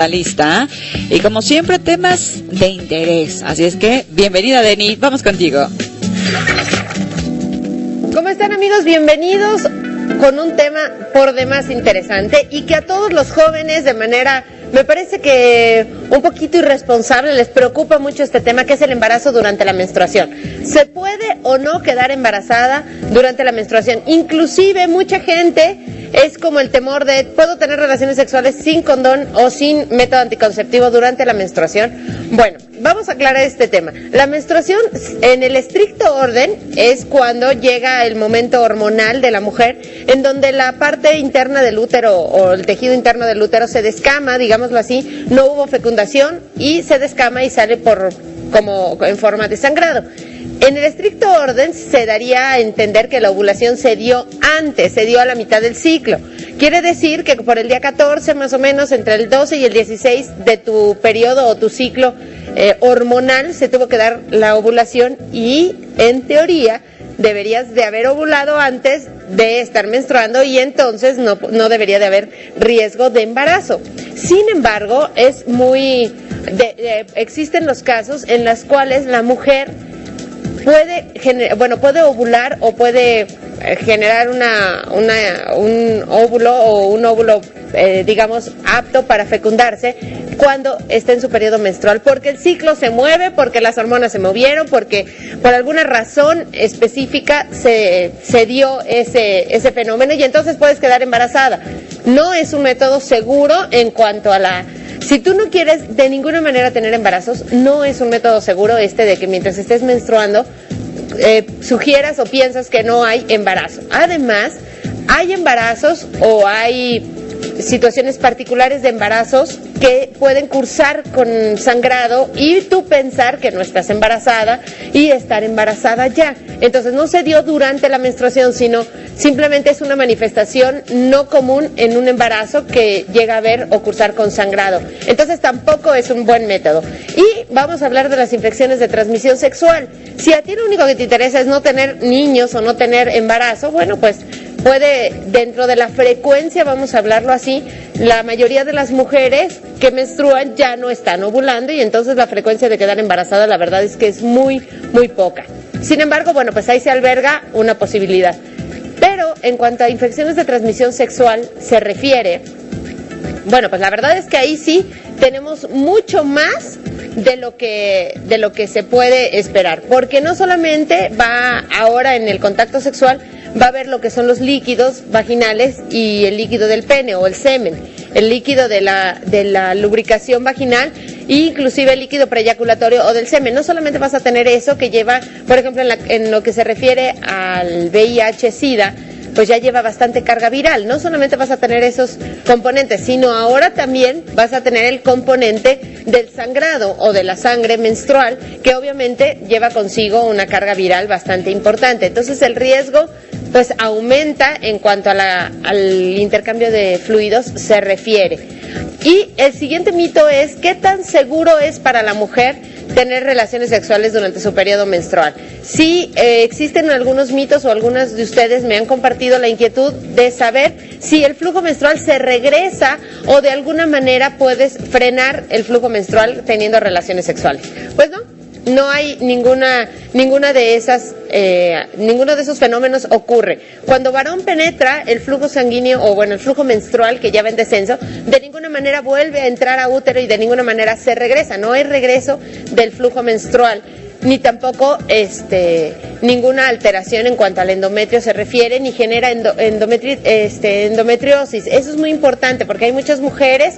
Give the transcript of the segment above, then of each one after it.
Lista y como siempre temas de interés, así es que bienvenida Denny, vamos contigo. ¿Cómo están amigos? Bienvenidos con un tema por demás interesante y que a todos los jóvenes de manera, me parece que un poquito irresponsable, les preocupa mucho este tema, que es el embarazo durante la menstruación. ¿Se puede o no quedar embarazada durante la menstruación? Inclusive mucha gente es como el temor de, ¿puedo tener relaciones sexuales sin condón o sin método anticonceptivo durante la menstruación? Bueno, vamos a aclarar este tema. La menstruación, en el estricto orden, es cuando llega el momento hormonal de la mujer, en donde la parte interna del útero o el tejido interno del útero se descama, digámoslo así, no hubo fecundación y se descama y sale como en forma de sangrado. En el estricto orden se daría a entender que la ovulación se dio antes, se dio a la mitad del ciclo. Quiere decir que por el día 14, más o menos, entre el 12 y el 16 de tu periodo o tu ciclo hormonal, se tuvo que dar la ovulación y, en teoría, deberías de haber ovulado antes de estar menstruando y entonces no debería de haber riesgo de embarazo. Sin embargo, existen los casos en los cuales la mujer puede ovular o puede generar un óvulo, digamos, apto para fecundarse cuando está en su periodo menstrual, porque el ciclo se mueve, porque las hormonas se movieron, porque por alguna razón específica se dio ese fenómeno y entonces puedes quedar embarazada. No es un método seguro en cuanto a si tú no quieres de ninguna manera tener embarazos, no es un método seguro de que mientras estés menstruando sugieras o piensas que no hay embarazo. Además, hay embarazos o hay situaciones particulares de embarazos que pueden cursar con sangrado y tú pensar que no estás embarazada y estar embarazada ya. Entonces no se dio durante la menstruación, sino simplemente es una manifestación no común en un embarazo que llega a ver o cursar con sangrado. Entonces tampoco es un buen método. Y vamos a hablar de las infecciones de transmisión sexual. Si a ti lo único que te interesa es no tener niños o no tener embarazo, bueno, pues puede, dentro de la frecuencia, vamos a hablarlo así, la mayoría de las mujeres que menstruan ya no están ovulando y entonces la frecuencia de quedar embarazada, la verdad es que es muy, muy poca. Sin embargo, bueno, pues ahí se alberga una posibilidad. Pero en cuanto a infecciones de transmisión sexual se refiere, bueno, pues la verdad es que ahí sí tenemos mucho más de lo que se puede esperar, porque no solamente va ahora en el contacto sexual, va a haber lo que son los líquidos vaginales y el líquido del pene o el semen, el líquido de la lubricación vaginal e inclusive el líquido preeyaculatorio o del semen. No solamente vas a tener eso que lleva, por ejemplo, en lo que se refiere al VIH-Sida, pues ya lleva bastante carga viral. No solamente vas a tener esos componentes, sino ahora también vas a tener el componente del sangrado o de la sangre menstrual, que obviamente lleva consigo una carga viral bastante importante. Entonces el riesgo pues aumenta en cuanto al intercambio de fluidos se refiere. Y el siguiente mito es, ¿qué tan seguro es para la mujer tener relaciones sexuales durante su periodo menstrual? Sí, existen algunos mitos o algunas de ustedes me han compartido la inquietud de saber si el flujo menstrual se regresa o de alguna manera puedes frenar el flujo menstrual teniendo relaciones sexuales. Pues no hay ninguna de esas, ninguno de esos fenómenos ocurre. Cuando varón penetra el flujo sanguíneo o el flujo menstrual que ya va en descenso, de ninguna manera vuelve a entrar a útero y de ninguna manera se regresa. No hay regreso del flujo menstrual, ni tampoco ninguna alteración en cuanto al endometrio se refiere, ni genera endometriosis. Eso es muy importante porque hay muchas mujeres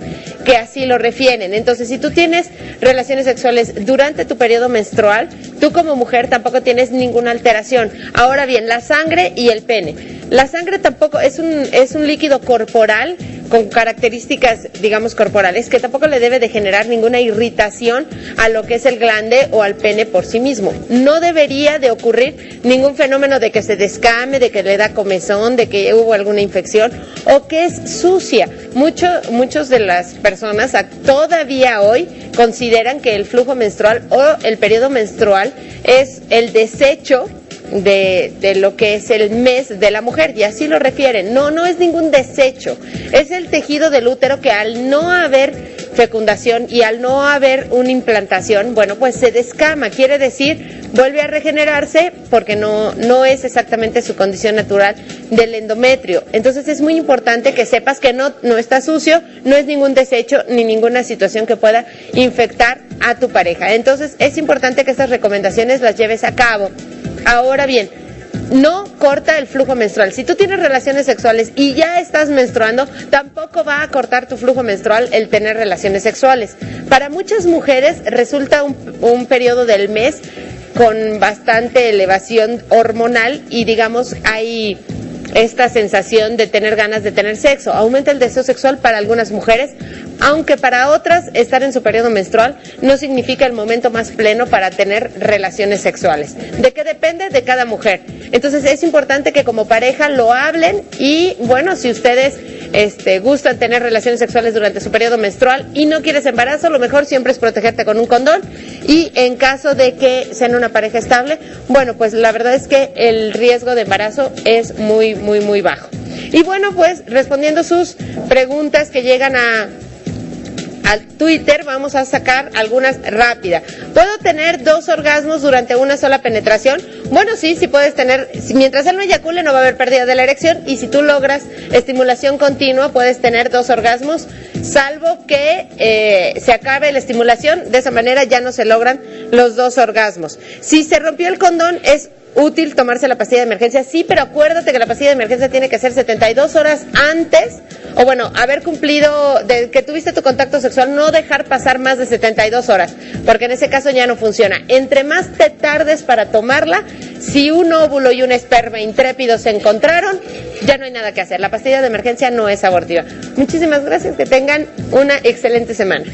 que así lo refieren. Entonces, si tú tienes relaciones sexuales durante tu periodo menstrual, tú como mujer tampoco tienes ninguna alteración. Ahora bien, la sangre y el pene. La sangre tampoco es un líquido corporal con características, digamos, corporales, que tampoco le debe de generar ninguna irritación a lo que es el glande o al pene por sí mismo. No debería de ocurrir ningún fenómeno de que se descame, de que le da comezón, de que hubo alguna infección o que es sucia. Muchos de las personas todavía hoy consideran que el flujo menstrual o el periodo menstrual es el desecho de lo que es el mes de la mujer, y así lo refieren. No es ningún desecho, es el tejido del útero que al no haber fecundación y al no haber una implantación, bueno, pues se descama, quiere decir, vuelve a regenerarse porque no es exactamente su condición natural del endometrio. Entonces es muy importante que sepas que no está sucio, no es ningún desecho ni ninguna situación que pueda infectar a tu pareja. Entonces es importante que estas recomendaciones las lleves a cabo. Ahora bien, no corta el flujo menstrual. Si tú tienes relaciones sexuales y ya estás menstruando, tampoco va a cortar tu flujo menstrual el tener relaciones sexuales. Para muchas mujeres resulta un periodo del mes con bastante elevación hormonal y digamos hay esta sensación de tener ganas de tener sexo. Aumenta el deseo sexual para algunas mujeres, aunque para otras estar en su periodo menstrual no significa el momento más pleno para tener relaciones sexuales. ¿De qué depende? De cada mujer. Entonces es importante que como pareja lo hablen y bueno, si ustedes gustan tener relaciones sexuales durante su periodo menstrual y no quieres embarazo, lo mejor siempre es protegerte con un condón y en caso de que sean una pareja estable, bueno, pues la verdad es que el riesgo de embarazo es muy, muy, muy bajo. Y bueno, pues respondiendo sus preguntas que llegan al Twitter, vamos a sacar algunas rápidas. ¿Puedo tener 2 orgasmos durante una sola penetración? Bueno, sí puedes tener, mientras él no eyacule no va a haber pérdida de la erección y si tú logras estimulación continua puedes tener 2 orgasmos, salvo que se acabe la estimulación, de esa manera ya no se logran los 2 orgasmos. Si se rompió el condón es útil tomarse la pastilla de emergencia, sí, pero acuérdate que la pastilla de emergencia tiene que ser 72 horas antes, o bueno, haber cumplido, de que tuviste tu contacto sexual, no dejar pasar más de 72 horas, porque en ese caso ya no funciona. Entre más te tardes para tomarla, si un óvulo y un esperma intrépido se encontraron, ya no hay nada que hacer. La pastilla de emergencia no es abortiva. Muchísimas gracias, que tengan una excelente semana.